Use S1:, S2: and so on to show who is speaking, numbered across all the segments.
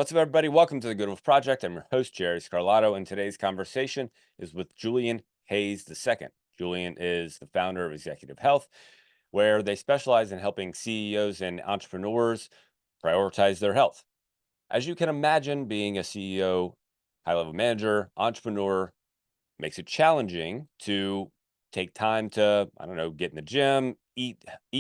S1: What's up, everybody? Welcome to the Good Wolf Project. I'm your host, Jerry Scarlato, and today's conversation is with Julian Hayes II. Julian is the founder of Executive Health, where they specialize in helping CEOs and entrepreneurs prioritize their health. As you can imagine, being a CEO, high level manager, entrepreneur makes it challenging to take time to, I don't know, get in the gym, eat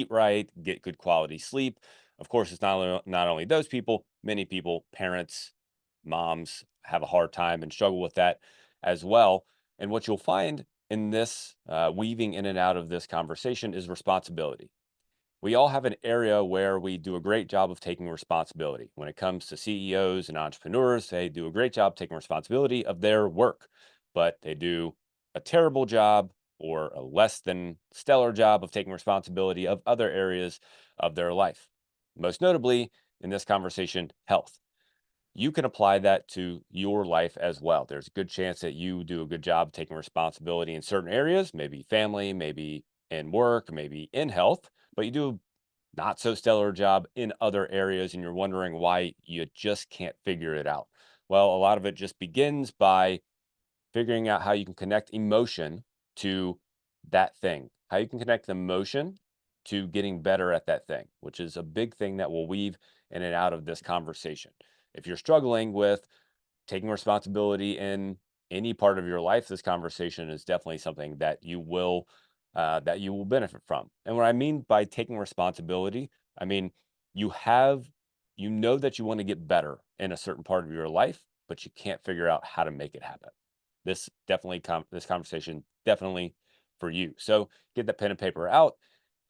S1: right, get good quality sleep. Of course, it's not only those people, many people, parents, moms have a hard time and struggle with that as well. And what you'll find in this weaving in and out of this conversation is responsibility. We all have an area where we do a great job of taking responsibility. When it comes to CEOs and entrepreneurs, they do a great job taking responsibility of their work, but they do a terrible job or a less than stellar job of taking responsibility of other areas of their life. Most notably, in this conversation, health. You can apply that to your life as well. There's a good chance that you do a good job taking responsibility in certain areas, maybe family, maybe in work, maybe in health, but you do not so stellar job in other areas and you're wondering why you just can't figure it out. Well, a lot of it just begins by figuring out how you can connect emotion to that thing, how you can connect emotion to getting better at that thing, which is a big thing that will weave in and out of this conversation. If you're struggling with taking responsibility in any part of your life, this conversation is definitely something that you will benefit from. And what I mean by taking responsibility, I mean you have you know that you want to get better in a certain part of your life, but you can't figure out how to make it happen. This conversation definitely for you. So get the pen and paper out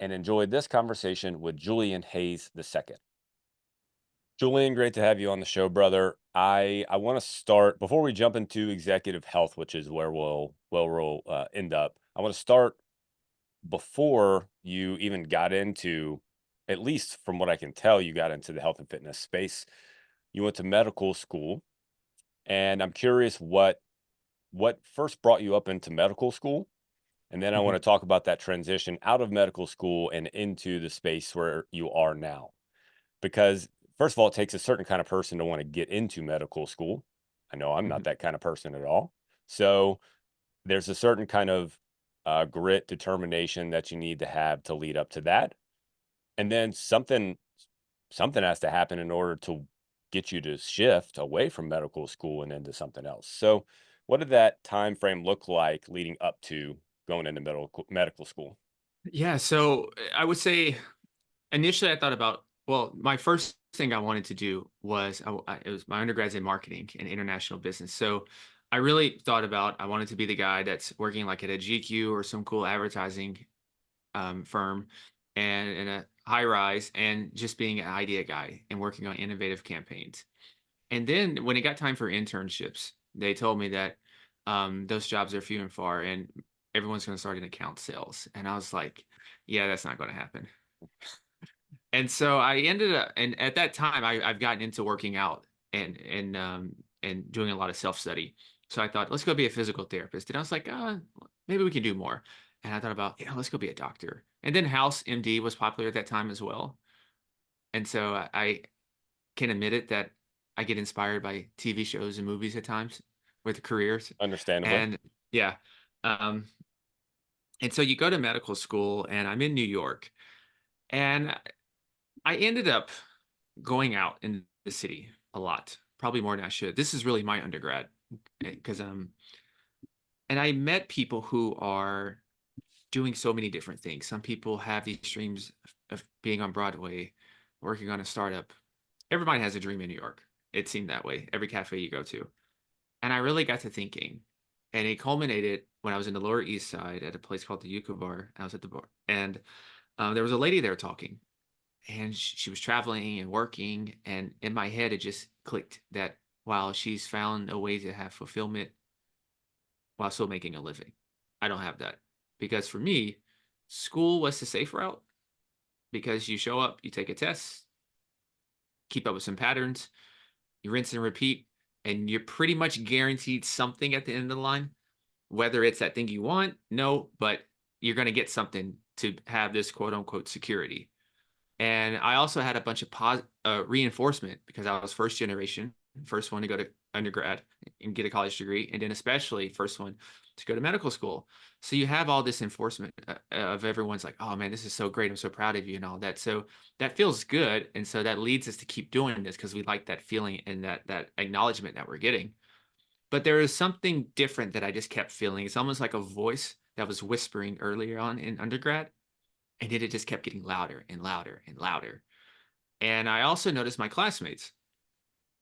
S1: and enjoy this conversation with Julian Hayes II. Julian, great to have you on the show, brother. I want to start before we jump into executive health, which is where we'll end up. I want to start before you even got into, at least from what I can tell, you got into the health and fitness space. You went to medical school, and I'm curious what first brought you up into medical school, and then I want
S2: Mhm.
S1: to talk about that transition out of medical school and into the space where you are now. Because first of all, it takes a certain kind of person to want to get into medical school. I know I'm not
S2: Mhm.
S1: that kind of person at all. So there's a certain kind of grit, determination that you need to have to lead up to that, and then something has to happen in order to get you to shift away from medical school and into something else. So, what did that time frame look like leading up to going into medical school?
S2: Yeah, so I would say initially I thought about, well, my first thing I wanted to do was it was my undergrad's in marketing and international business. So I really thought about I wanted to be the guy that's working like at a GQ or some cool advertising firm and in a high rise and just being an idea guy and working on innovative campaigns. And then when it got time for internships, they told me that those jobs are few and far, and everyone's going to start in account sales. And I was like, yeah, that's not going to happen. And so I ended up, and at that time, I've gotten into working out and doing a lot of self study. So I thought, let's go be a physical therapist. And I was like, maybe we can do more. And I thought about, let's go be a doctor. And then House MD was popular at that time as well. And so I can admit it that I get inspired by TV shows and movies at times with careers.
S1: Understandably.
S2: And yeah. Um, and so you go to medical school, and I'm in New York, and I ended up going out in the city a lot, probably more than I should. This is really my undergrad because and I met people who are doing so many different things. Some people have these dreams of being on Broadway, working on a startup. Everybody has a dream in New York. It seemed that way. Every cafe you go to. And I really got to thinking, and it culminated when I was in the Lower East Side at a place called the Yucca Bar. I was at the bar, and there was a lady there talking, and she was traveling and working. And in my head, it just clicked that wow, she's found a way to have fulfillment while still making a living. I don't have that because for me, school was the safe route because you show up, you take a test, keep up with some patterns, you rinse and repeat, and you're pretty much guaranteed something at the end of the line. Whether it's that thing you want, no, but you're going to get something to have this quote unquote security. And I also had a bunch of reinforcement because I was first generation, first one to go to undergrad and get a college degree, and then especially first one to go to medical school. So you have all this enforcement of everyone's like, "Oh man, this is so great! I'm so proud of you," and all that. So that feels good, and so that leads us to keep doing this because we like that feeling and that acknowledgement that we're getting. But there is something different that I just kept feeling. It's almost like a voice that was whispering earlier on in undergrad, and then it just kept getting louder and louder and louder. And I also noticed my classmates,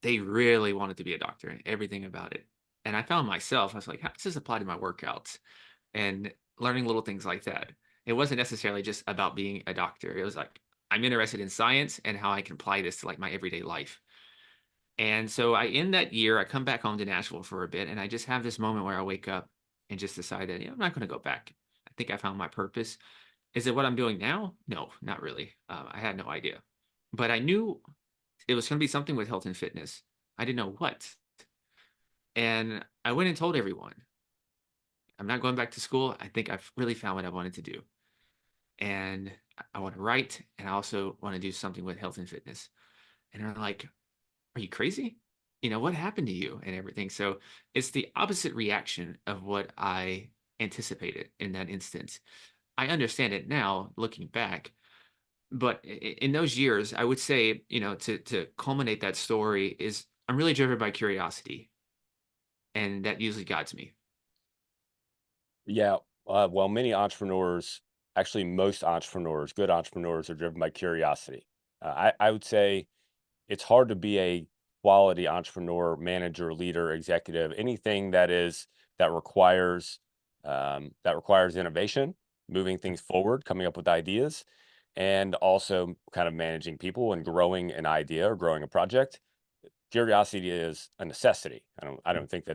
S2: they really wanted to be a doctor and everything about it. And I found myself, I was like, how does this apply to my workouts? And learning little things like that. It wasn't necessarily just about being a doctor. It was like, I'm interested in science and how I can apply this to like my everyday life. And so I end that year, I come back home to Nashville for a bit, and I just have this moment where I wake up and just decide that, I'm not going to go back. I think I found my purpose. Is it what I'm doing now? No, not really. I had no idea, but I knew it was going to be something with health and fitness. I didn't know what. And I went and told everyone, I'm not going back to school. I think I've really found what I wanted to do. And I want to write, and I also want to do something with health and fitness. And they're like, are you crazy? What happened to you and everything? So it's the opposite reaction of what I anticipated in that instance. I understand it now looking back, but in those years, I would say, to culminate that story is I'm really driven by curiosity, and that usually guides me.
S1: Yeah. Well, many entrepreneurs, actually, most entrepreneurs, good entrepreneurs, are driven by curiosity. I would say it's hard to be a quality entrepreneur, manager, leader, executive, anything that requires innovation, moving things forward, coming up with ideas, and also kind of managing people and growing an idea or growing a project. Curiosity is a necessity. I don't think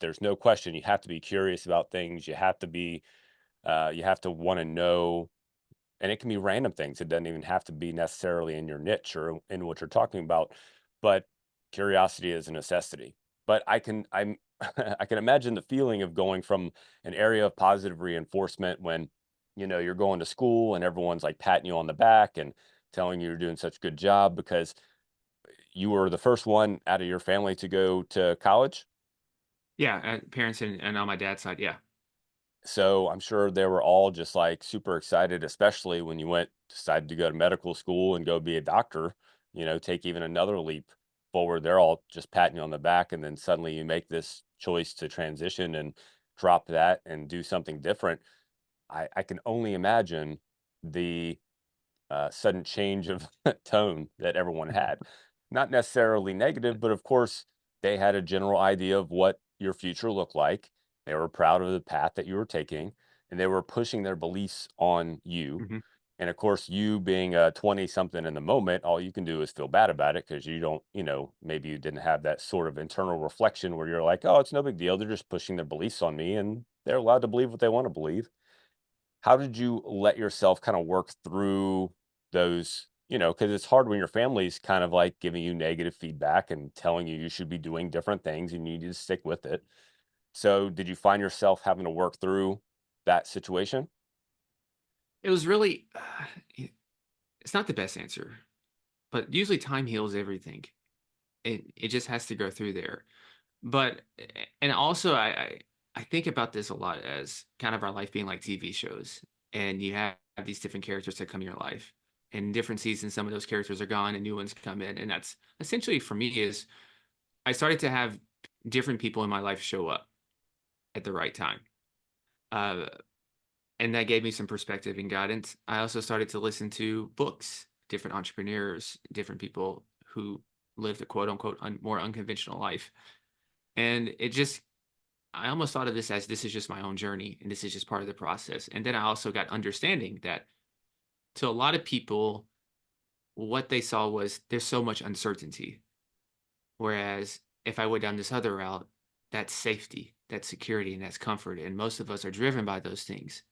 S1: there's no question you have to be curious about things. You have to want to know, and it can be random things. It doesn't even have to be necessarily in your niche or in what you're talking about, but curiosity is a necessity. But I'm I can imagine the feeling of going from an area of positive reinforcement when you're going to school and everyone's like patting you on the back and telling you you're doing such a good job because you were the first one out of your family to go to college.
S2: Yeah, parents and on my dad's side, yeah.
S1: So I'm sure they were all just like super excited, especially when you decided to go to medical school and go be a doctor, take even another leap forward. They're all just patting you on the back. And then suddenly you make this choice to transition and drop that and do something different. I can only imagine the sudden change of tone that everyone had. Not necessarily negative, but of course, they had a general idea of what your future looked like. They were proud of the path that you were taking, and they were pushing their beliefs on you.
S2: Mhm.
S1: And of course, you being a 20 something in the moment, all you can do is feel bad about it because you don't, maybe you didn't have that sort of internal reflection where you're like, oh, it's no big deal. They're just pushing their beliefs on me and they're allowed to believe what they want to believe. How did you let yourself kind of work through those, because it's hard when your family's kind of like giving you negative feedback and telling you should be doing different things and you need to stick with it. So, did you find yourself having to work through that situation?
S2: It was really, it's not the best answer, but usually time heals everything. It just has to go through there. But and also I think about this a lot as kind of our life being like TV shows, and you have these different characters that come in your life. In different seasons, some of those characters are gone and new ones come in, and that's essentially for me is I started to have different people in my life show up at the right time. Uh, and that gave me some perspective and guidance. I also started to listen to books, different entrepreneurs, different people who lived a quote unquote more unconventional life. And it just, I almost thought of this as this is just my own journey and this is just part of the process. And then I also got understanding that to a lot of people, what they saw was there's so much uncertainty. Whereas if I went down this other route, that's safety, that's security, and that's comfort. And most of us are driven by those things.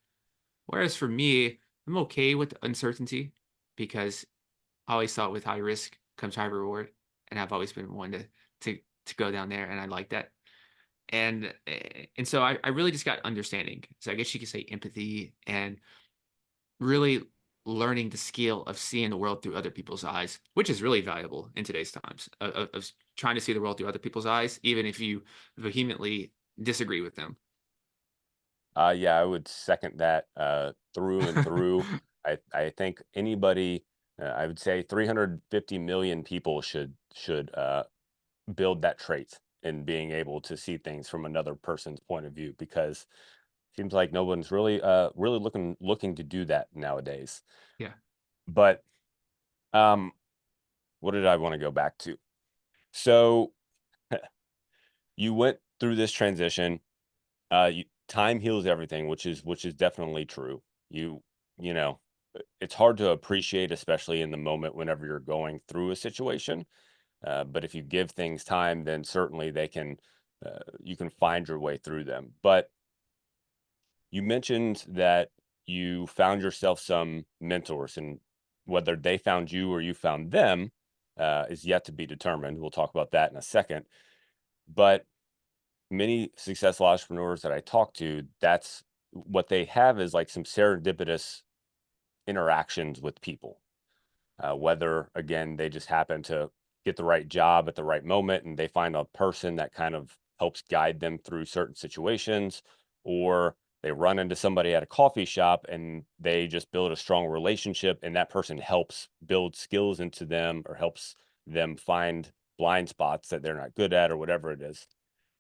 S2: Whereas for me, I'm okay with uncertainty because I always thought with high risk comes high reward, and I've always been one to go down there, and I like that. And so I really just got understanding. So I guess you could say empathy and really learning the skill of seeing the world through other people's eyes, which is really valuable in today's times, of trying to see the world through other people's eyes, even if you vehemently disagree with them.
S1: Yeah, I would second that through and through. I think anybody, I would say 350 million people should build that trait in being able to see things from another person's point of view, because it seems like no one's really looking to do that nowadays.
S2: Yeah.
S1: But um, what did I want to go back to? So you went through this transition. Time heals everything, which is definitely true. You know, it's hard to appreciate, especially in the moment whenever you're going through a situation. But if you give things time, then certainly you can find your way through them. But you mentioned that you found yourself some mentors, and whether they found you or you found them is yet to be determined. We'll talk about that in a second. But many successful entrepreneurs that I talk to, that's what they have, is like some serendipitous interactions with people. Whether, again, they just happen to get the right job at the right moment and they find a person that kind of helps guide them through certain situations, or they run into somebody at a coffee shop and they just build a strong relationship, and that person helps build skills into them or helps them find blind spots that they're not good at or whatever it is.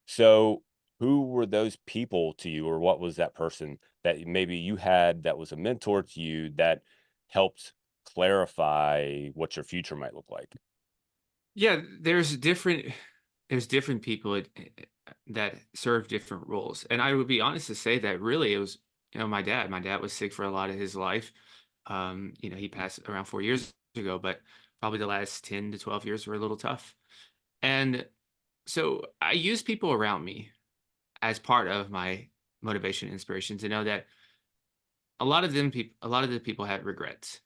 S1: So, who were those people to you, or what was that person that maybe you had that was a mentor to you that helped clarify what your future might look like?
S2: Yeah, there's different people that serve different roles. And I would be honest to say that really it was, my dad. My dad was sick for a lot of his life. He passed around 4 years ago, but probably the last 10 to 12 years were a little tough. And so I use people around me as part of my motivation and inspiration to know that a lot of the people had regrets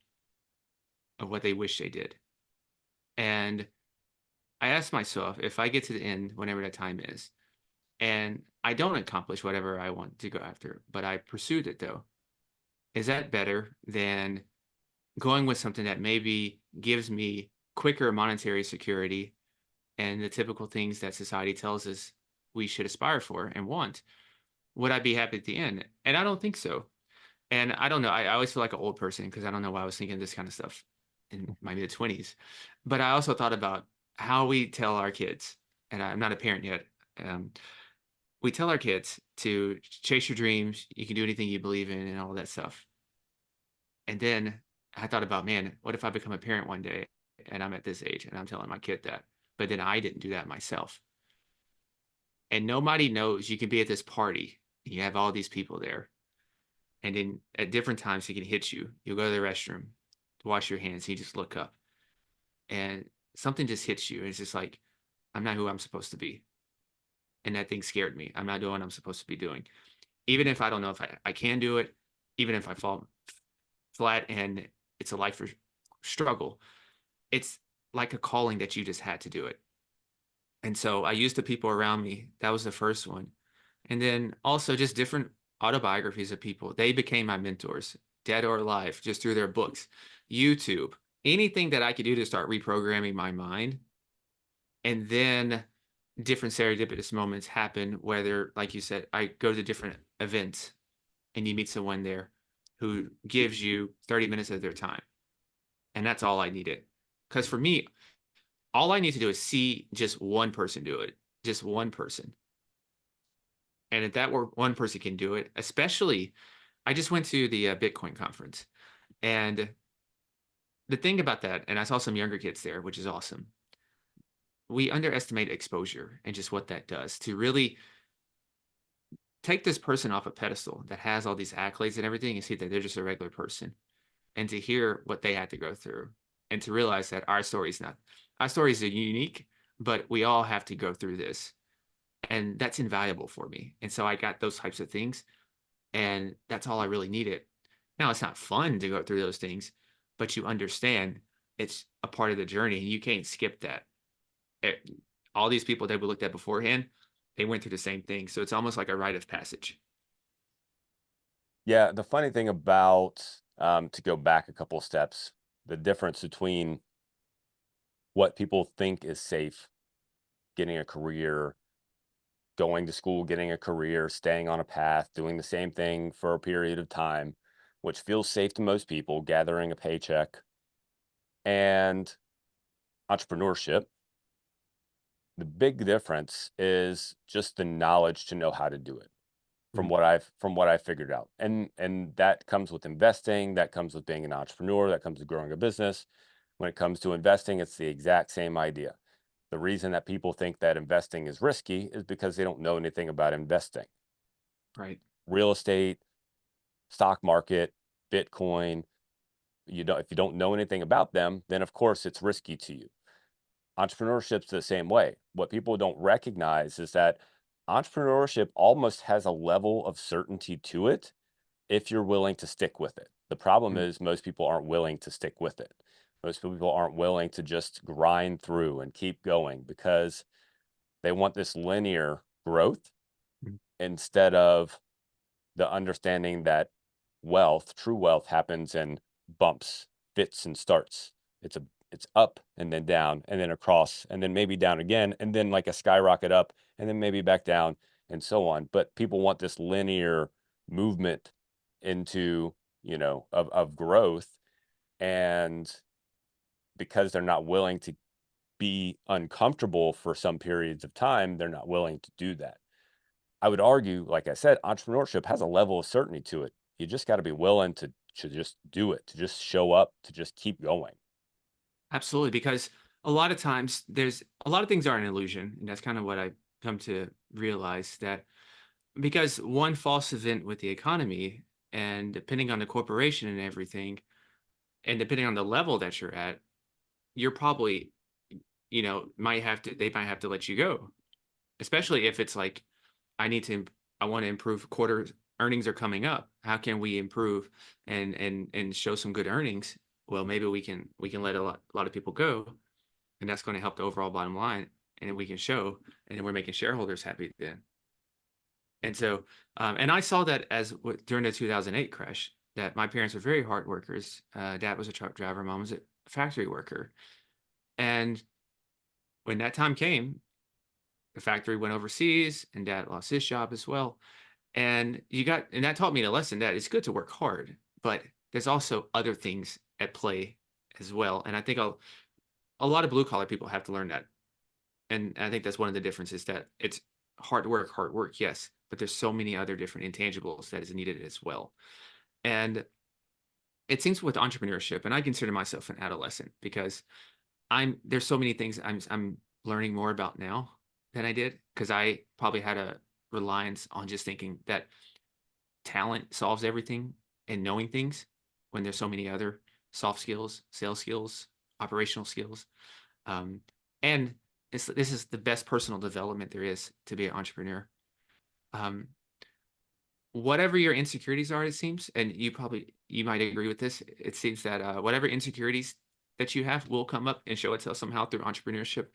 S2: of what they wish they did. And I asked myself, if I get to the end, whenever that time is, and I don't accomplish whatever I want to go after, but I pursued it though, is that better than going with something that maybe gives me quicker monetary security and the typical things that society tells us we should aspire for and want? Would I be happy at the end? And I don't think so. And I don't know. I always feel like an old person because I don't know why I was thinking this kind of stuff in my mid 20s. But I also thought about how we tell our kids, and I'm not a parent yet. Um, we tell our kids to chase your dreams. You can do anything you believe in, and all that stuff. And then I thought about, man, what if I become a parent one day and I'm at this age and I'm telling my kid that, but then I didn't do that myself. And nobody knows you can be at this party. And you have all these people there. And then at different times, he can hit you. You'll go to the restroom to wash your hands. You just look up and something just hits you. And it's just like, I'm not who I'm supposed to be. And that thing scared me. I'm not doing what I'm supposed to be doing. Even if I don't know if I can do it, even if I fall flat and it's a struggle, it's like a calling that you just had to do it. And so I used the people around me. That was the first one. And then also just different autobiographies of people. They became my mentors, dead or alive, just through their books, YouTube, anything that I could do to start reprogramming my mind. And then different serendipitous moments happen, whether, like you said, I go to different events and you meet someone there who gives you 30 minutes of their time. And that's all I needed. Because for me, all I need to do is see just one person do it, just one person. And if that were one person can do it, especially, I just went to the Bitcoin conference. And the thing about that, and I saw some younger kids there, which is awesome. We underestimate exposure and just what that does to really take this person off a pedestal that has all these accolades and everything and see that they're just a regular person, and to hear what they had to go through and to realize that our stories are unique, but we all have to go through this. And that's invaluable for me. And so I got those types of things, and that's all I really needed. Now it's not fun to go through those things, but you understand it's a part of the journey and you can't skip that. It- all these people that we looked at beforehand, they went through the same thing. So it's almost like a rite of passage.
S1: Yeah, the funny thing about to go back a couple steps, the difference between what people think is safe, getting a career, going to school, getting a career, staying on a path, doing the same thing for a period of time, which feels safe to most people, gathering a paycheck, and entrepreneurship. The big difference is just the knowledge to know how to do it.
S2: Mhm.
S1: From what I've figured out. And that comes with investing, that comes with being an entrepreneur, that comes with growing a business. When it comes to investing, it's the exact same idea. The reason that people think that investing is risky is because they don't know anything about investing.
S2: Right.
S1: Real estate, stock market, Bitcoin, if you don't know anything about them, then of course it's risky to you. Entrepreneurship's the same way. What people don't recognize is that entrepreneurship almost has a level of certainty to it if you're willing to stick with it. The problem
S2: Mm.
S1: is most people aren't willing to stick with it. Most people aren't willing to just grind through and keep going because they want this linear growth
S2: Mm.
S1: instead of the understanding that true wealth happens in bumps, fits and starts. It's up and then down and then across and then maybe down again and then like a skyrocket up and then maybe back down and so on. But people want this linear movement into, of growth. And because they're not willing to be uncomfortable for some periods of time, they're not willing to do that. I would argue, like I said, entrepreneurship has a level of certainty to it. You just got to be willing to just do it, to just show up, to just keep going.
S2: Absolutely, because a lot of times there's a lot of things are an illusion, and that's kind of what I come to realize that because one false event with the economy, and depending on the corporation and everything, and depending on the level that you're at, you're probably, might have to they might have to let you go, especially if it's like I need to I want to improve quarter earnings are coming up. How can we improve and show some good earnings? Well, maybe we can let a lot of people go, and that's going to help the overall bottom line, and then we can show, and then we're making shareholders happy then. And so, and I saw that during the 2008 crash, that my parents were very hard workers. Dad was a truck driver, mom was a factory worker, and when that time came, the factory went overseas, and dad lost his job as well. And that taught me a lesson that it's good to work hard, but there's also other things at play as well. And I think a lot of blue collar people have to learn that. And I think that's one of the differences, that it's hard work, yes, but there's so many other different intangibles that is needed as well. And it seems with entrepreneurship, and I consider myself an adolescent because there's so many things I'm learning more about now than I did, because I probably had a reliance on just thinking that talent solves everything and knowing things, when there's so many other soft skills, sales skills, operational skills. Um, and this is the best personal development there is, to be an entrepreneur. Um, whatever your insecurities are, it seems, and you might agree with this. It seems that whatever insecurities that you have will come up and show itself somehow through entrepreneurship,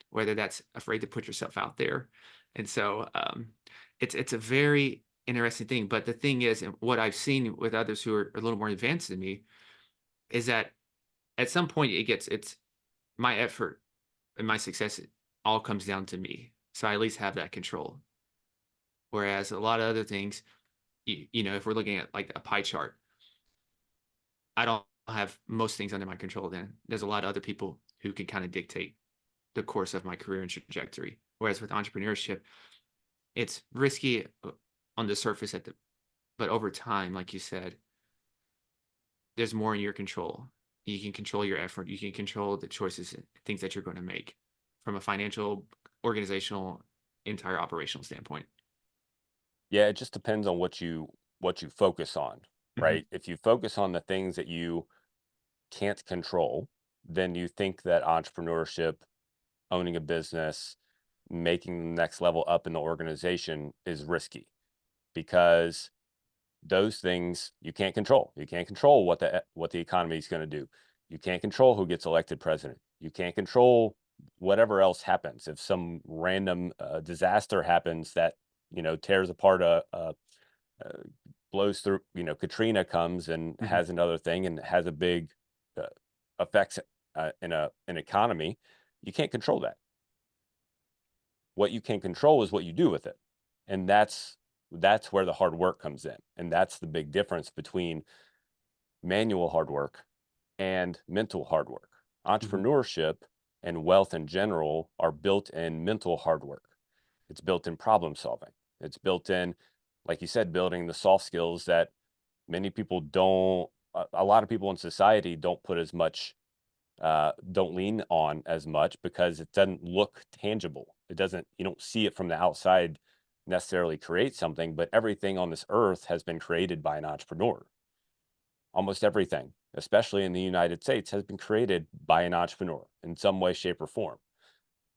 S2: whether that's afraid to put yourself out there. And so it's a very interesting thing. But the thing is, and what I've seen with others who are a little more advanced than me, is that at some point it's my effort and my success, it all comes down to me. So I at least have that control. Whereas a lot of other things, if we're looking at like a pie chart, I don't have most things under my control. Then there's a lot of other people who can kind of dictate the course of my career and trajectory. Whereas with entrepreneurship, it's risky on the surface but over time, like you said, there's more in your control. You can control your effort. You can control the choices, things that you're going to make from a financial, organizational, entire operational standpoint.
S1: Yeah, it just depends on what you focus on,
S2: Mhm.
S1: right? If you focus on the things that you can't control, then you think that entrepreneurship, owning a business, making the next level up in the organization is risky because those things you can't control. You can't control what the economy is going to do. You can't control who gets elected president. You can't control whatever else happens. If some random disaster happens that tears apart a blows through, Katrina comes and
S2: Mhm.
S1: has another thing and has a big uh, effects in an economy, you can't control that. What you can control is what you do with it. And that's where the hard work comes in. And that's the big difference between manual hard work and mental hard work.
S2: Mhm.
S1: Entrepreneurship and wealth in general are built in mental hard work. It's built in problem solving. It's built in, like you said, building the soft skills that many people don't, a lot of people in society don't put as much, don't lean on as much because it doesn't look tangible. It doesn't, you don't see it from the outside necessarily create something, but everything on this earth has been created by an entrepreneur. Almost everything, especially in the United States, has been created by an entrepreneur in some way, shape, or form.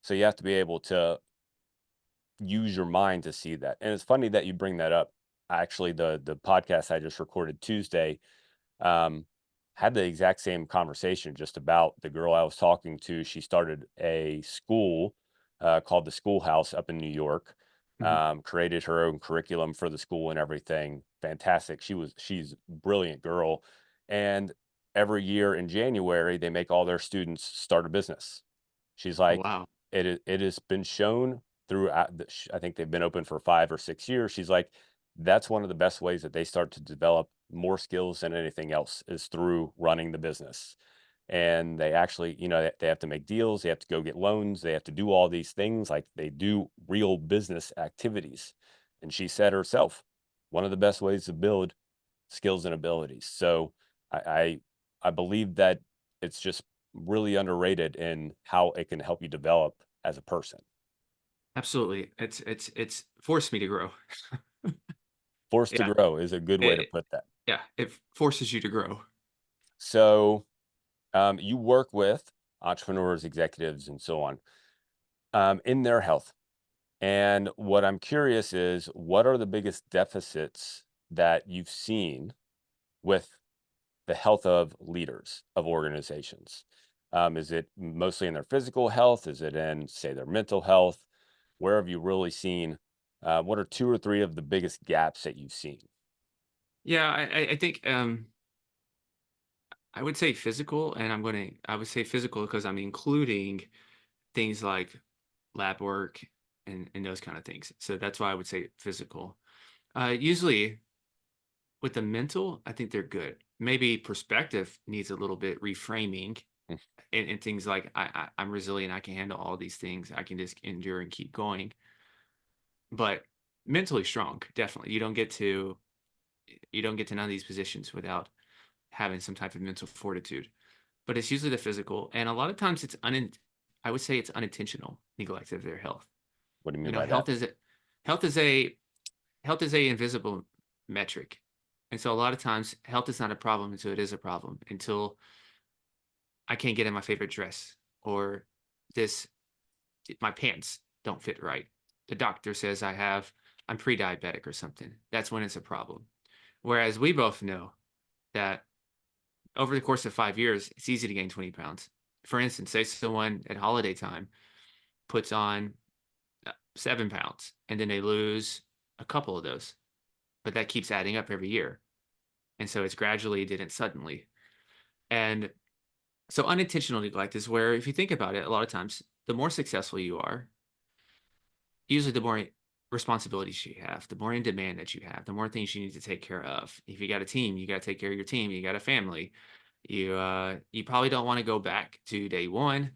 S1: So you have to be able to use your mind to see that. And it's funny that you bring that up. Actually, the podcast I just recorded Tuesday um, had the exact same conversation just about the girl I was talking to. She started a school called the Schoolhouse up in New York.
S2: Mhm.
S1: Created her own curriculum for the school and everything. Fantastic. She's a brilliant girl, and every year in January they make all their students start a business. She's
S2: Oh,
S1: like,
S2: wow.
S1: it has been shown throughout. I think they've been open for 5 or 6 years. She's like, that's one of the best ways that they start to develop more skills than anything else is through running the business. And they actually, they have to make deals, they have to go get loans, they have to do all these things like they do real business activities. And she said herself, one of the best ways to build skills and abilities. So I I, I believe that it's just really underrated in how it can help you develop as a person.
S2: Absolutely. It's forced me to grow.
S1: Forced to
S2: Yeah.
S1: grow is a good way to
S2: It
S1: put that.
S2: yeah, it forces you to grow.
S1: So you work with entrepreneurs, executives, and so on in their health. And what I'm curious is, what are the biggest deficits that you've seen with the health of leaders of organizations? Is it mostly in their physical health? Is it in, say, their mental health? Where have you really seen? What are two or three of the biggest gaps that you've seen?
S2: Yeah, I think, I would say physical, and I would say physical because I'm including things like lab work and those kind of things. So that's why I would say physical. Usually with the mental, I think they're good. Maybe perspective needs a little bit reframing
S1: Mm.
S2: and things like I'm resilient. I can handle all these things. I can just endure and keep going. But mentally strong, definitely. You don't get to none of these positions without having some type of mental fortitude. But it's usually the physical, and a lot of times I would say it's unintentional neglect of their health.
S1: What do you
S2: You
S1: mean
S2: know,
S1: by that?
S2: health is a health is a invisible metric. And so a lot of times health is not a problem until it is a problem, until I can't get in my favorite dress, or this my pants don't fit right. The doctor says I'm pre-diabetic or something. That's when it's a problem. Whereas we both know that over the course of 5 years, it's easy to gain 20 pounds. For instance, say someone at holiday time puts on 7 pounds and then they lose a couple of those, but that keeps adding up every year. And so it's gradually, didn't suddenly. And so unintentional neglect is where, if you think about it, a lot of times, the more successful you are, usually the more responsibilities you have, the more in demand that you have, the more things you need to take care of. If you got a team, you got to take care of your team. You got a family. You probably don't want to go back to day one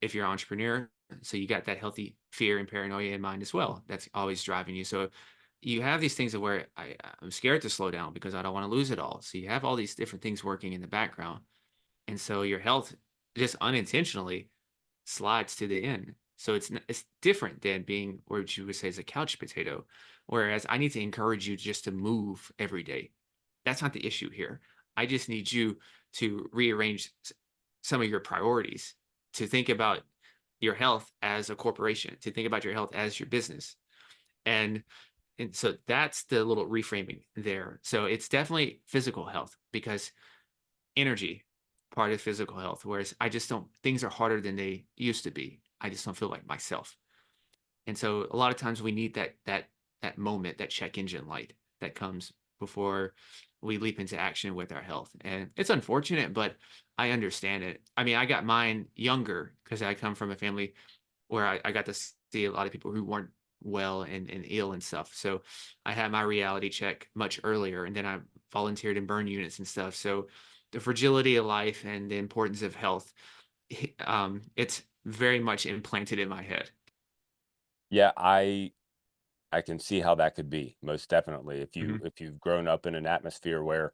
S2: if you're an entrepreneur. So you got that healthy fear and paranoia in mind as well. That's always driving you. So you have these things of where I'm scared to slow down because I don't want to lose it all. So you have all these different things working in the background. And so your health just unintentionally slides to the end. So it's different than being what you would say is a couch potato. Whereas I need to encourage you just to move every day. That's not the issue here. I just need you to rearrange some of your priorities, to think about your health as a corporation, to think about your health as your business. And and so that's the little reframing there. So it's definitely physical health because energy part of physical health, whereas I just don't things are harder than they used to be. I just don't feel like myself. And so a lot of times we need that moment, that check engine light that comes. before we leap into action with our health. And it's unfortunate, but I understand it. I mean, I got mine younger because I come from a family where I got to see a lot of people who weren't well and ill and stuff. So I had my reality check much earlier, and then I volunteered in burn units and stuff. So the fragility of life and the importance of health, it's very much implanted in my head.
S1: Yeah, I can see how that could be, most definitely.
S2: Mhm.
S1: If you've grown up in an atmosphere where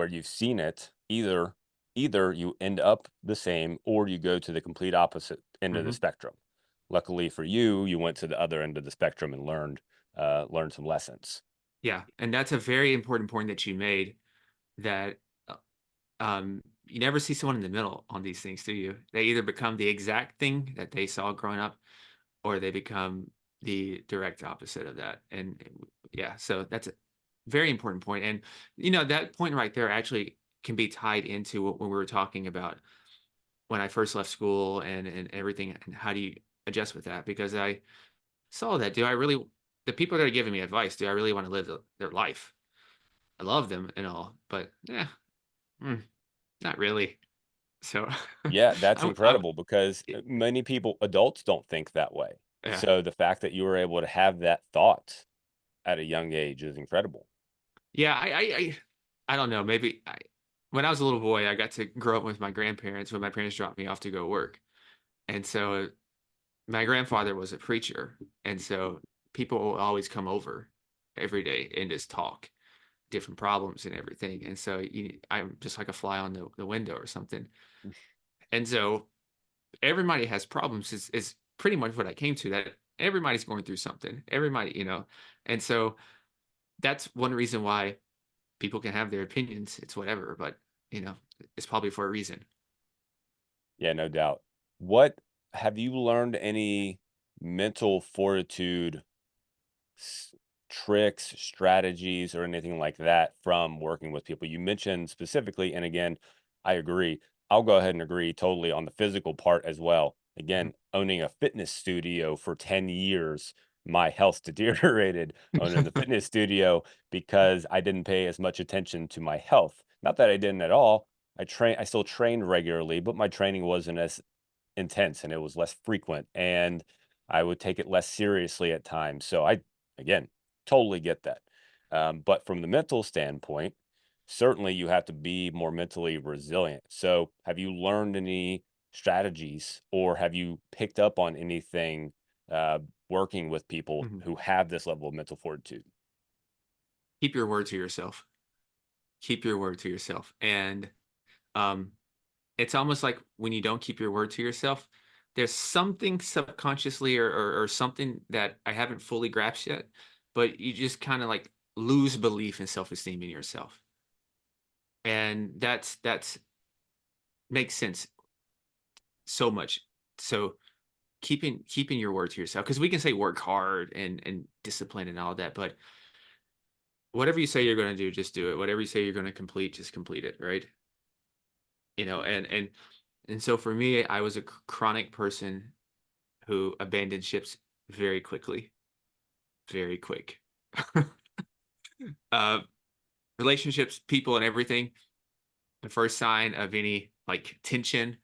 S1: you've seen it, either you end up the same or you go to the complete opposite end of the
S2: Mhm.
S1: spectrum. Luckily for you, you went to the other end of the spectrum and learned some lessons.
S2: Yeah, and that's a very important point that you made, that, uh, you never see someone in the middle on these things, do you? They either become the exact thing that they saw growing up, or they become the direct opposite of that. And yeah, so that's a very important point. And that point right there actually can be tied into what when we were talking about when I first left school and everything, and how do you adjust with that? Because I saw that, do I really, the people that are giving me advice, do I really want to live their life? I love them and all, but yeah, mm, not really. So
S1: Yeah, that's
S2: I'm
S1: incredible because many people, adults, don't think that way.
S2: yeah.
S1: So the fact that you were able to have that thought at a young age is incredible.
S2: Yeah, I don't know, maybe when I was a little boy, I got to grow up with my grandparents when my parents dropped me off to go work. And so my grandfather was a preacher, and so people will always come over every day and just talk different problems and everything. And so I'm just like a fly on the window or something. And so everybody has problems is pretty much what I came to, that everybody's going through something. Everybody. And so that's one reason why people can have their opinions. It's whatever, but you know, it's probably for a reason.
S1: Yeah, no doubt. What have you learned any mental fortitude s- tricks, strategies, or anything like that from working with people? You mentioned specifically, and again, I agree. I'll go ahead and agree totally on the physical part as well.
S2: Mhm.
S1: Again, owning a fitness studio for 10 years, my health deteriorated owning the fitness studio because I didn't pay as much attention to my health. Not that I didn't at all. I still trained regularly, but my training wasn't as intense and it was less frequent and I would take it less seriously at times. So I again totally get that. But from the mental standpoint, certainly you have to be more mentally resilient. So have you learned any strategies or have you picked up on anything working with people
S2: Mhm.
S1: who have this level of mental fortitude?
S2: Keep your word to yourself. Keep your word to yourself. And um, it's almost like when you don't keep your word to yourself, there's something subconsciously or something that I haven't fully grasped yet, but you just kind of like lose belief and self-esteem in yourself. And that's makes sense so much. So keeping your word to yourself, because we can say work hard and discipline and all that, but whatever you say you're going to do, just do it. Whatever you say you're going to complete, just complete it, right? And so for me, I was a chronic person who abandoned ships very quickly, very quick. uh Relationships, people, and everything, the first sign of any like tension,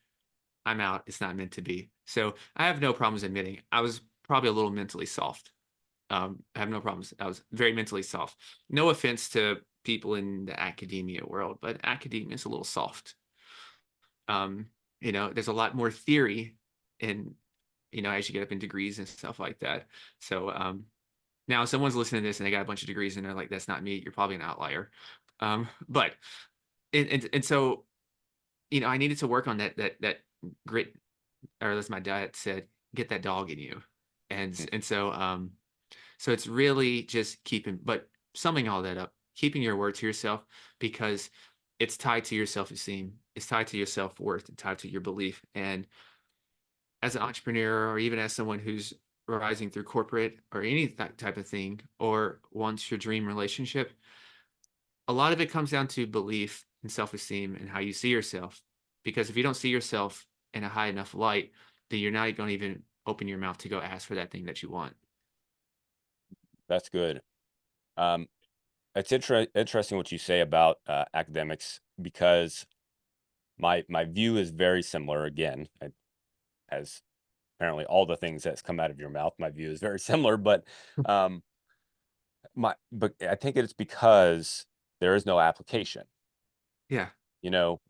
S2: I'm out. It's not meant to be. So I have no problems admitting I was probably a little mentally soft. I have no problems. I was very mentally soft. No offense to people in the academia world, but academia is a little soft. Um, there's a lot more theory in, as you get up in degrees and stuff like that. So now if someone's listening to this and they got a bunch of degrees and they're like, that's not me, you're probably an outlier. But and so, I needed to work on that grit, or as my dad said, get that dog in you. And so it's really just summing all that up, keeping your word to yourself, because it's tied to your self-esteem, it's tied to your self-worth, and tied to your belief. And as an entrepreneur, or even as someone who's rising through corporate or any type of thing, or wants your dream relationship, a lot of it comes down to belief and self-esteem and how you see yourself. Because if you don't see yourself in a high enough light, then you're not going to even open your mouth to go ask for that thing that you want.
S1: That's good. Um, It's interesting what you say about academics because my view is very similar. Again, as apparently all the things that's come out of your mouth, my view is very similar. But um, but I think it's because there is no application.
S2: Yeah.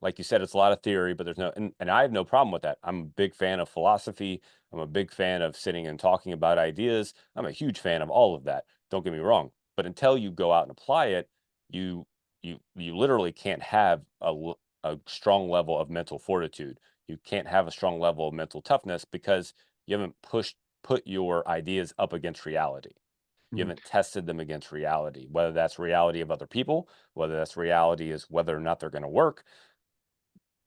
S1: Like you said, it's a lot of theory, but there's no, and I have no problem with that. I'm a big fan of philosophy. I'm a big fan of sitting and talking about ideas. I'm a huge fan of all of that. Don't get me wrong. But until you go out and apply it, you you literally can't have a strong level of mental fortitude. You can't have a strong level of mental toughness because you haven't put your ideas up against reality. You
S2: Mhm.
S1: haven't tested them against reality, whether that's reality of other people, whether that's reality is whether or not they're going to work.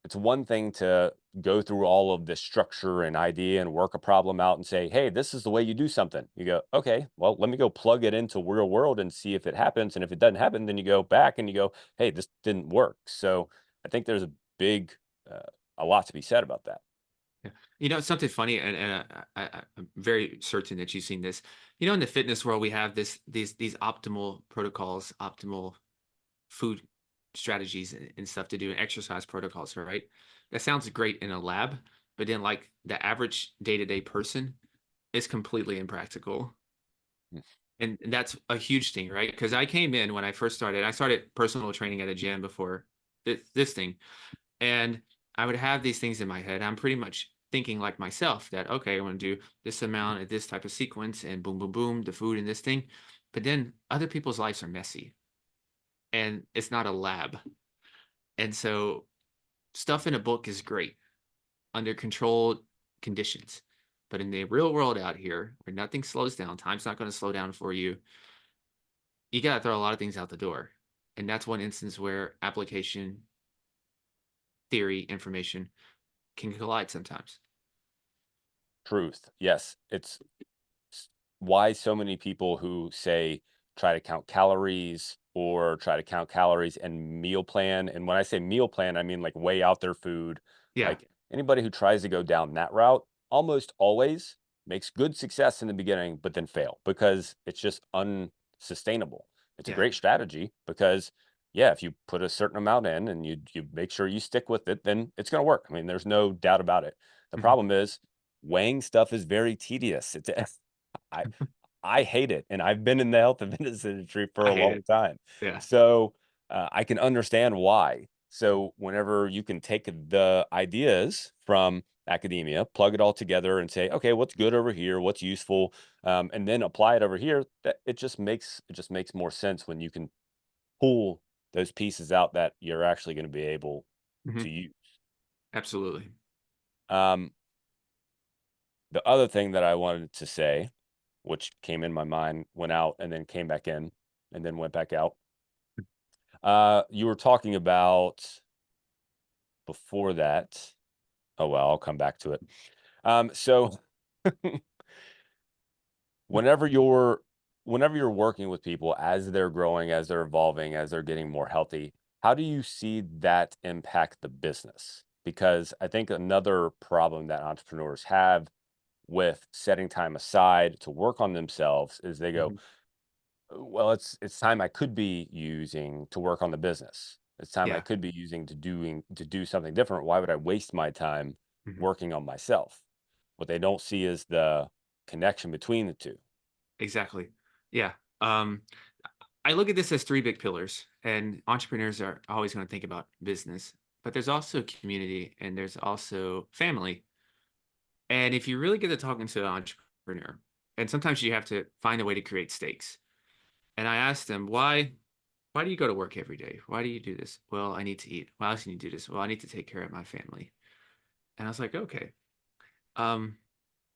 S1: It's one thing to go through all of this structure and idea and work a problem out and say, hey, this is the way you do something. You go, okay, well, let me go plug it into real world and see if it happens. And if it doesn't happen, then you go back and you go, hey, this didn't work. So I think there's big, uh, a lot to be said about that.
S2: Yeah. Something funny, and I'm very certain that you've seen this. In the fitness world, we have these optimal protocols, optimal food strategies and stuff to do, and exercise protocols, right? That sounds great in a lab, but then like the average day-to-day person is completely impractical.
S1: Mm.
S2: And that's a huge thing, right? Because I came in when I started personal training at a gym before this thing. And I would have these things in my head. I'm pretty much thinking like myself that, okay, I want to do this amount at this type of sequence and boom, boom, boom, the food in this thing. But then other people's lives are messy and it's not a lab. And so stuff in a book is great under controlled conditions. But in the real world out here where nothing slows down, time's not going to slow down for you. You got to throw a lot of things out the door. And that's one instance where application, theory, information can collide sometimes.
S1: Truth. Yes. Why so many people who say try to count calories or try to count calories and meal plan. And when I say meal plan, I mean like weigh out their food.
S2: Yeah.
S1: Like anybody who tries to go down that route almost always makes good success in the beginning, but then fail because it's just unsustainable. It's a
S2: Yeah.
S1: great strategy because yeah, if you put a certain amount in and you make sure you stick with it, then it's going to work. I mean, there's no doubt about it. The
S2: Mhm.
S1: problem is weighing stuff is very tedious. It's I I hate it, and I've been in the health and fitness industry for
S2: I
S1: a
S2: hate
S1: long
S2: it.
S1: time.
S2: Yeah.
S1: So, I can understand why. So, whenever you can take the ideas from academia, plug it all together and say, "Okay, what's good over here? What's useful?" And then apply it over here, that it just makes more sense when you can pull those pieces out that you're actually gonna be able to
S2: Mhm.
S1: use.
S2: Absolutely.
S1: Um, the other thing that I wanted to say, which came in my mind, went out, and then came back in, and then went back out. You were talking about before that. Oh well, I'll come back to it. So whenever you're whenever you're working with people as they're growing, as they're evolving, as they're getting more healthy, how do you see that impact the business? Because I think another problem that entrepreneurs have with setting time aside to work on themselves is they go,
S2: Mhm.
S1: well, it's time I could be using to work on the business. It's time I
S2: Yeah.
S1: could be using to do something different. Why would I waste my time
S2: Mhm.
S1: working on myself? What they don't see is the connection between the two.
S2: Exactly. Yeah. I look at this as three big pillars, and entrepreneurs are always going to think about business, but there's also community and there's also family. And if you really get to talking to an entrepreneur, and sometimes you have to find a way to create stakes. And I asked them, why do you go to work every day? Why do you do this? Well, I need to eat. Why else do you do this? Well, I need to take care of my family. And I was like, okay. Um,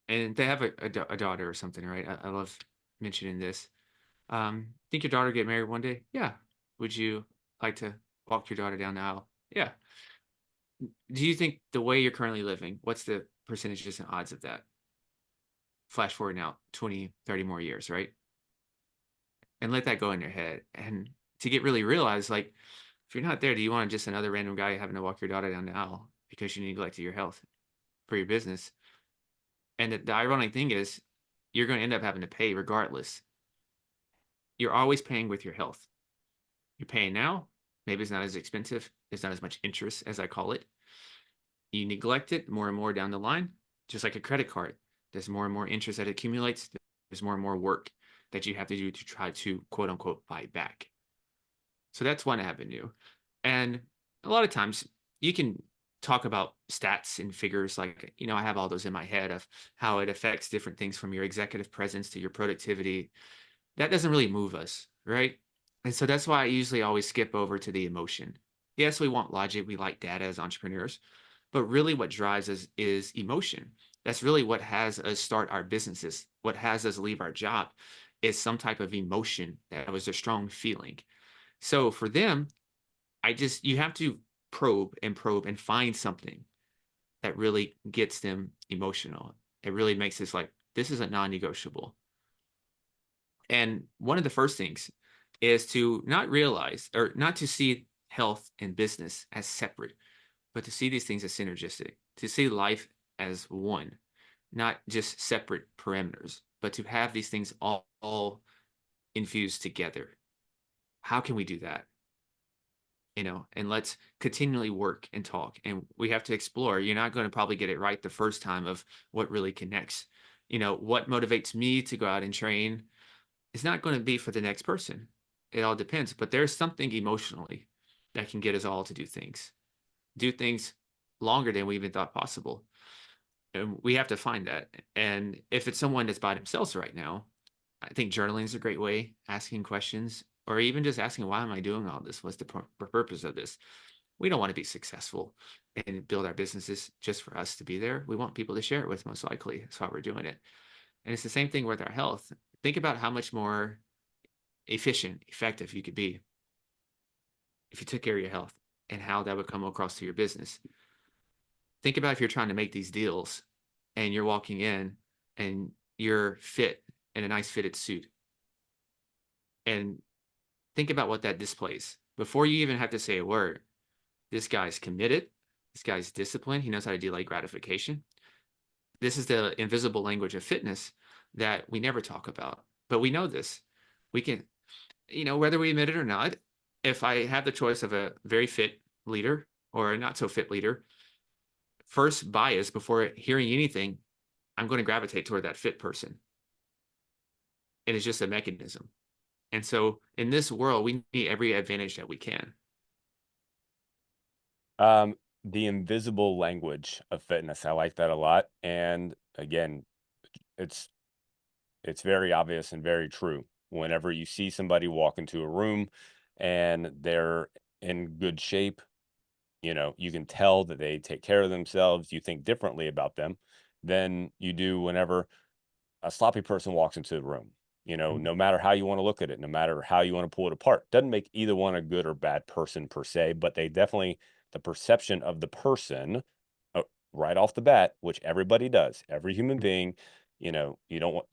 S2: and they have a daughter or something, right? I love mentioning this. Think your daughter get married one day? Yeah. Would you like to walk your daughter down the aisle? Yeah. Do you think the way you're currently living, what's the percentages and odds of that? Flash forward now 20, 30 more years, right? And let that go in your head. And to get really realized, like, if you're not there, do you want just another random guy having to walk your daughter down the aisle because you neglected your health for your business? And the ironic thing is, you're going to end up having to pay regardless. You're always paying with your health. You're paying now. Maybe it's not as expensive. There's not as much interest as I call it. You neglect it more and more down the line, just like a credit card. There's more and more interest that accumulates. There's more and more work that you have to do to try to quote unquote buy back. So that's one avenue. And a lot of times you can talk about stats and figures like, I have all those in my head of how it affects different things from your executive presence to your productivity. That doesn't really move us, right? And so that's why I usually always skip over to the emotion. Yes, we want logic, we like data as entrepreneurs, but really what drives us is emotion. That's really what has us start our businesses, what has us leave our job is some type of emotion that was a strong feeling. So for them, you have to probe and find something that really gets them emotional. It really makes this like, this is a non negotiable. And one of the first things is to not realize or not to see health and business as separate, but to see these things as synergistic, to see life as one, not just separate parameters, but to have these things all infused together. How can we do that? And let's continually work and talk. And we have to explore. You're not going to probably get it right the first time of what really connects. What motivates me to go out and train is not going to be for the next person. It all depends. But there's something emotionally that can get us all to do things longer than we even thought possible. And we have to find that. And if it's someone that's by themselves right now, I think journaling is a great way, asking questions, or even just asking, why am I doing all this? What's the purpose of this? We don't want to be successful and build our businesses just for us to be there. We want people to share it with, most likely. That's why we're doing it. And it's the same thing with our health. Think about how much more efficient, effective you could be if you took care of your health and how that would come across to your business. Think about if you're trying to make these deals and you're walking in and you're fit in a nice fitted suit. And think about what that displays. Before you even have to say a word, this guy's committed. This guy's disciplined. He knows how to delay gratification. This is the invisible language of fitness that we never talk about, but we know this. We can, whether we admit it or not, if I have the choice of a very fit leader or a not so fit leader, first bias before hearing anything, I'm going to gravitate toward that fit person. And it's just a mechanism. And so in this world, we need every advantage that we can.
S1: The invisible language of fitness. I like that a lot. And again, it's it's very obvious and very true. Whenever you see somebody walk into a room and they're in good shape, you can tell that they take care of themselves. You think differently about them than you do whenever a sloppy person walks into the room.
S2: Mhm.
S1: No matter how you want to look at it, no matter how you want to pull it apart, doesn't make either one a good or bad person per se, but they definitely, the perception of the person uh, right off the bat, which everybody does, every human being, you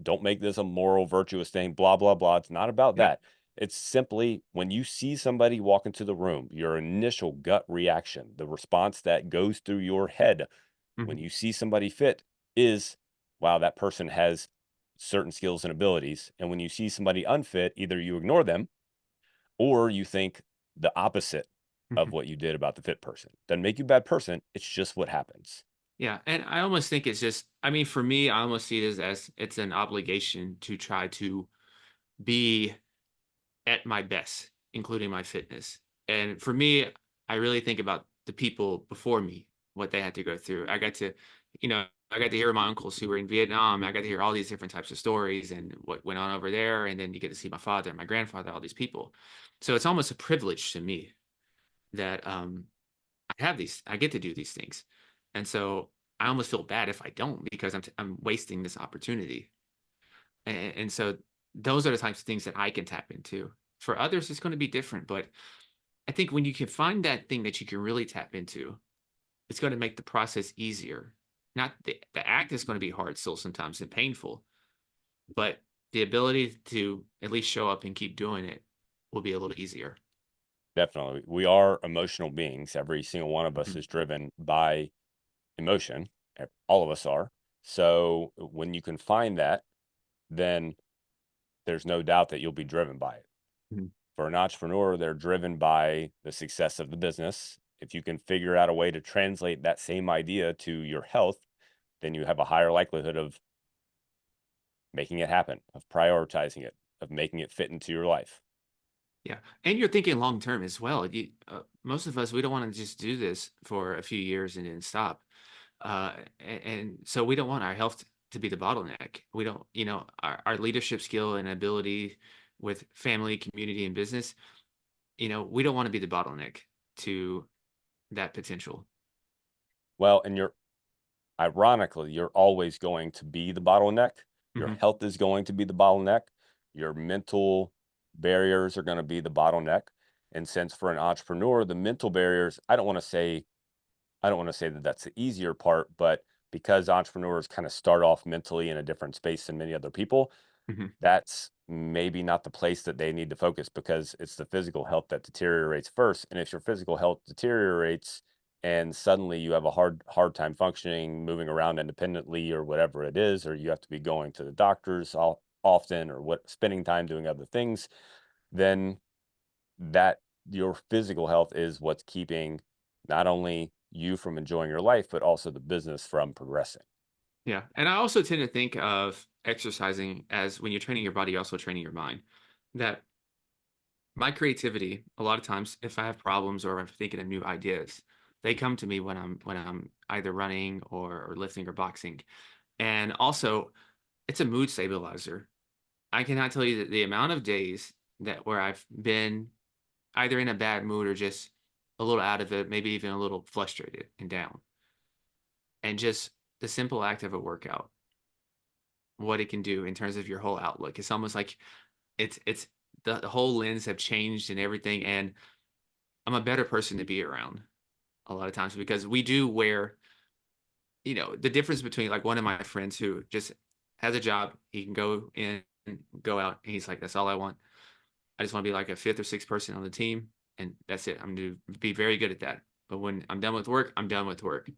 S1: don't make this a moral, virtuous thing, blah, blah, blah. It's not about
S2: Yeah.
S1: that. It's simply when you see somebody walk into the room, your initial gut reaction, the response that goes through your head when
S2: Mhm.
S1: you see somebody fit is, wow, that person has certain skills and abilities. And when you see somebody unfit, either you ignore them or you think the opposite of
S2: Mhm.
S1: what you did about the fit person. Doesn't make you a bad person. It's just what happens.
S2: Yeah. And I almost think it's just, I mean, for me, I almost see it as it's an obligation to try to be at my best, including my fitness. And for me, I really think about the people before me, what they had to go through. I got to hear my uncles who were in Vietnam. I got to hear all these different types of stories and what went on over there. And then you get to see my father and my grandfather, all these people. So it's almost a privilege to me that I get to do these things. And so I almost feel bad if I don't because I'm wasting this opportunity. And so those are the types of things that I can tap into. For others, it's going to be different, but I think when you can find that thing that you can really tap into, it's going to make the process easier. Not the act is going to be hard still sometimes and painful, but the ability to at least show up and keep doing it will be a little easier.
S1: Definitely. We are emotional beings. Every single one of us
S2: Mhm.
S1: is driven by emotion. All of us are. So when you can find that, then there's no doubt that you'll be driven by it.
S2: Mhm.
S1: For an entrepreneur, they're driven by the success of the business. If you can figure out a way to translate that same idea to your health, then you have a higher likelihood of making it happen, of prioritizing it, of making it fit into your life.
S2: Yeah, and you're thinking long term as well. Most of us, we don't want to just do this for a few years and then stop. And so we don't want our health to be the bottleneck. We don't, our leadership skill and ability with family, community, and business. We don't want to be the bottleneck to that potential.
S1: Well, and you're ironically, you're always going to be the bottleneck. Your
S2: Hmm.
S1: health is going to be the bottleneck. Your mental barriers are going to be the bottleneck. And since for an entrepreneur, the mental barriers, I don't want to say that that's the easier part, but because entrepreneurs kind of start off mentally in a different space than many other people,
S2: Hmm.
S1: that's maybe not the place that they need to focus because it's the physical health that deteriorates first. And if your physical health deteriorates and suddenly you have a hard time functioning, moving around independently or whatever it is, or you have to be going to the doctors often or what spending time doing other things, then that your physical health is what's keeping not only you from enjoying your life, but also the business from progressing.
S2: Yeah, and I also tend to think of exercising as when you're training your body, you're also training your mind. That my creativity, a lot of times, if I have problems or I'm thinking of new ideas, they come to me when I'm either running or lifting or boxing. And also, it's a mood stabilizer. I cannot tell you that the amount of days that where I've been either in a bad mood or just a little out of it, maybe even a little frustrated and down. And just the simple act of a workout, what it can do in terms of your whole outlook. It's almost like it's the whole lens have changed and everything. And I'm a better person to be around a lot of times because we do wear, the difference between like one of my friends who just has a job, he can go in, go out, and he's like, that's all I want. I just want to be like a fifth or sixth person on the team, and that's it. I'm going to be very good at that. But when I'm done with work, I'm done with work.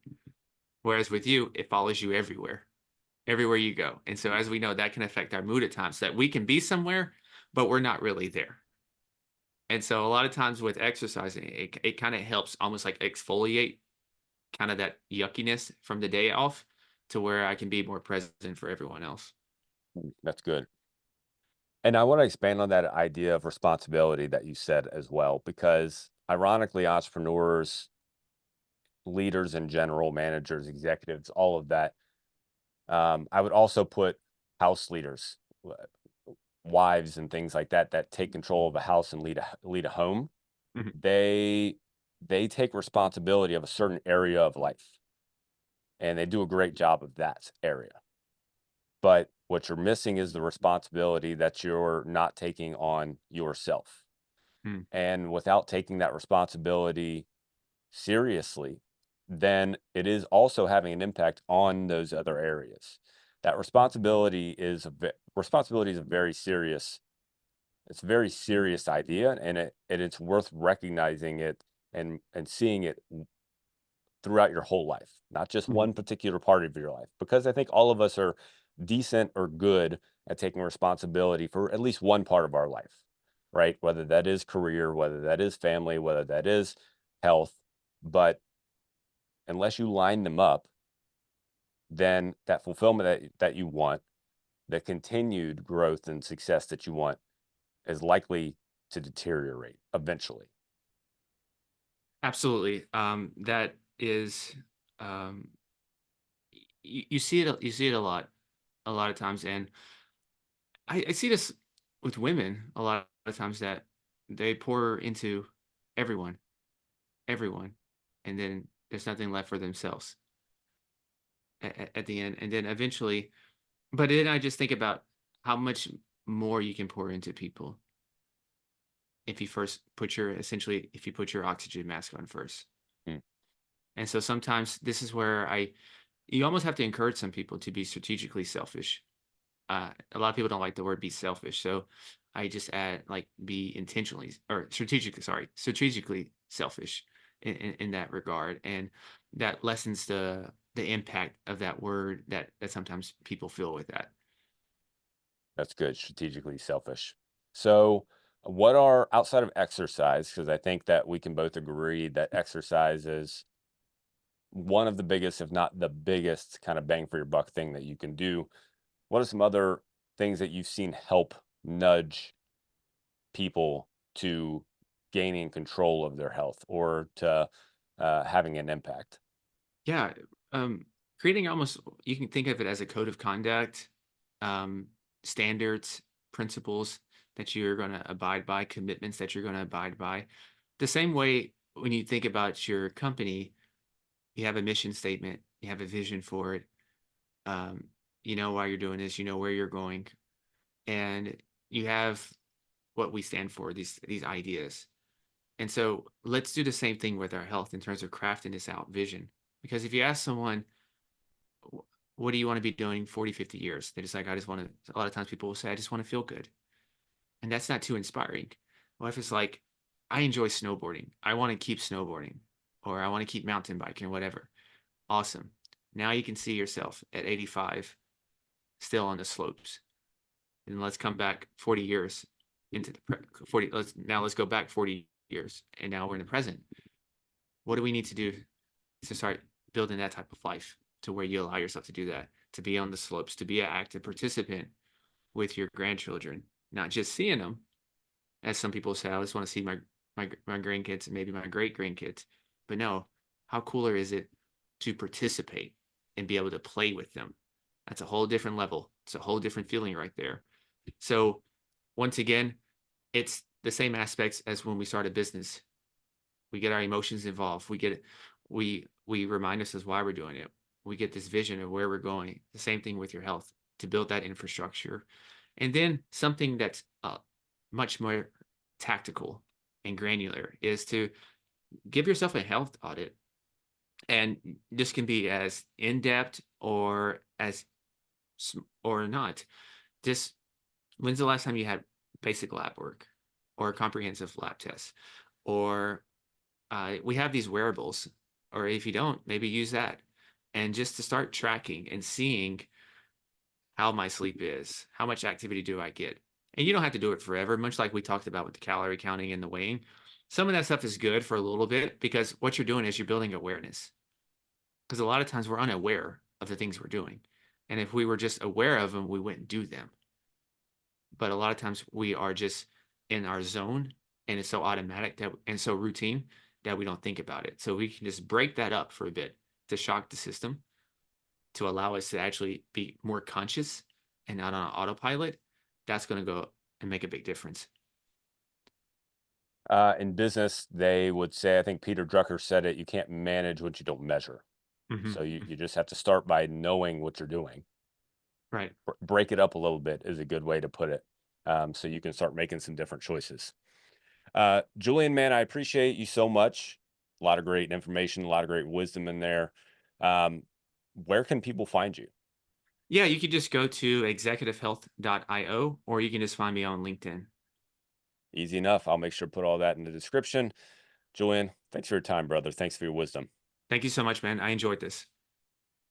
S2: Whereas with you, it follows you everywhere you go. And so, as we know, that can affect our mood at times. That we can be somewhere, but we're not really there. And so, a lot of times with exercising, it kind of helps almost like exfoliate kind of that yuckiness from the day off to where I can be more present for everyone else.
S1: That's good. And I want to expand on that idea of responsibility that you said as well, because ironically, entrepreneurs, leaders in general, managers, executives, all of that. I would also put house leaders, wives, and things like that that take control of a house and lead a home.
S2: Mhm.
S1: They they take responsibility of a certain area of life, and they do a great job of that area. But what you're missing is the responsibility that you're not taking on yourself.
S2: Mm.
S1: And without taking that responsibility seriously, then it is also having an impact on those other areas. That responsibility is a very serious it's a very serious idea, and it's worth recognizing it and seeing it throughout your whole life, not just
S2: Mhm.
S1: one particular part of your life. Because I think all of us are decent or good at taking responsibility for at least one part of our life, right? Whether that is career, whether that is family, whether that is health. But unless you line them up, then that fulfillment that you want, the continued growth and success that you want is likely to deteriorate eventually.
S2: Absolutely. That is, um, you see it. You see it a lot of times, and I see this with women a lot of times that they pour into everyone, everyone, and then there's nothing left for themselves at the end, and then eventually. But then I just think about how much more you can pour into people if you first put your essentially if you put your oxygen mask on first.
S1: Mm,
S2: And so sometimes this is where you almost have to encourage some people to be strategically selfish. A lot of people don't like the word be selfish. So I just add like be intentionally or strategically, sorry, strategically selfish in that regard. And that lessens the impact of that word that sometimes people feel with that.
S1: that's good. Strategically selfish. So, What are outside of exercise? Because I think that we can both agree that exercise is one of the biggest, if not the biggest, kind of bang for your buck thing that you can do. What are some other things that you've seen help nudge people to gaining control of their health or to having an impact?
S2: Yeah, creating almost you can think of it as a code of conduct, um, standards, principles that you're going to abide by, commitments that you're going to abide by. The same way when you think about your company, you have a mission statement, you have a vision for it. Um, you know why you're doing this, you know where you're going, and you have what we stand for, these ideas. And so let's do the same thing with our health in terms of crafting this out vision. Because if you ask someone, what do you want to be doing 40, 50 years? They're just like, I just want to, a lot of times people will say, I just want to feel good. And that's not too inspiring. What if it's like, I enjoy snowboarding. I want to keep snowboarding, or I want to keep mountain biking, or whatever. Awesome. Now you can see yourself at 85 still on the slopes. And let's come back 40 years into the 40. Let's go back 40 years. And now we're in the present. What do we need to do to start building that type of life to where you allow yourself to do that, to be on the slopes, to be an active participant with your grandchildren, not just seeing them, as some people say, I just want to see my grandkids and maybe my great grandkids. But no, how cooler is it to participate and be able to play with them? That's a whole different level. It's a whole different feeling right there. So once again, it's the same aspects as when we start a business. We get our emotions involved. We remind ourselves why we're doing it. We get this vision of where we're going. The same thing with your health to build that infrastructure. And then something that's much more tactical and granular is to give yourself a health audit. And this can be as in-depth or or not. Just when's the last time you had basic lab work or comprehensive lab tests? Or we have these wearables, or if you don't, maybe use that. And just to start tracking and seeing how my sleep is, how much activity do I get? And you don't have to do it forever, much like we talked about with the calorie counting and the weighing. Some of that stuff is good for a little bit because what you're doing is you're building awareness. Because a lot of times we're unaware of the things we're doing. And if we were just aware of them, we wouldn't do them. But a lot of times we are just in our zone and it's so automatic that and so routine that we don't think about it. So we can just break that up for a bit to shock the system to allow us to actually be more conscious and not on autopilot. That's going to go and make a big difference.
S1: In business, they would say, I think Peter Drucker said it, you can't manage what you don't measure.
S2: Hmm.
S1: So you just have to start by knowing what you're doing.
S2: Right.
S1: Break it up a little bit is a good way to put it. So you can start making some different choices. Julian, man, I appreciate you so much. A lot of great information, a lot of great wisdom in there. Um, where can people find you?
S2: Yeah, you could just go to executivehealth.io or you can just find me on LinkedIn.
S1: Easy enough. I'll make sure to put all that in the description. Julian, thanks for your time, brother. Thanks for your wisdom.
S2: Thank you so much, man. I enjoyed this.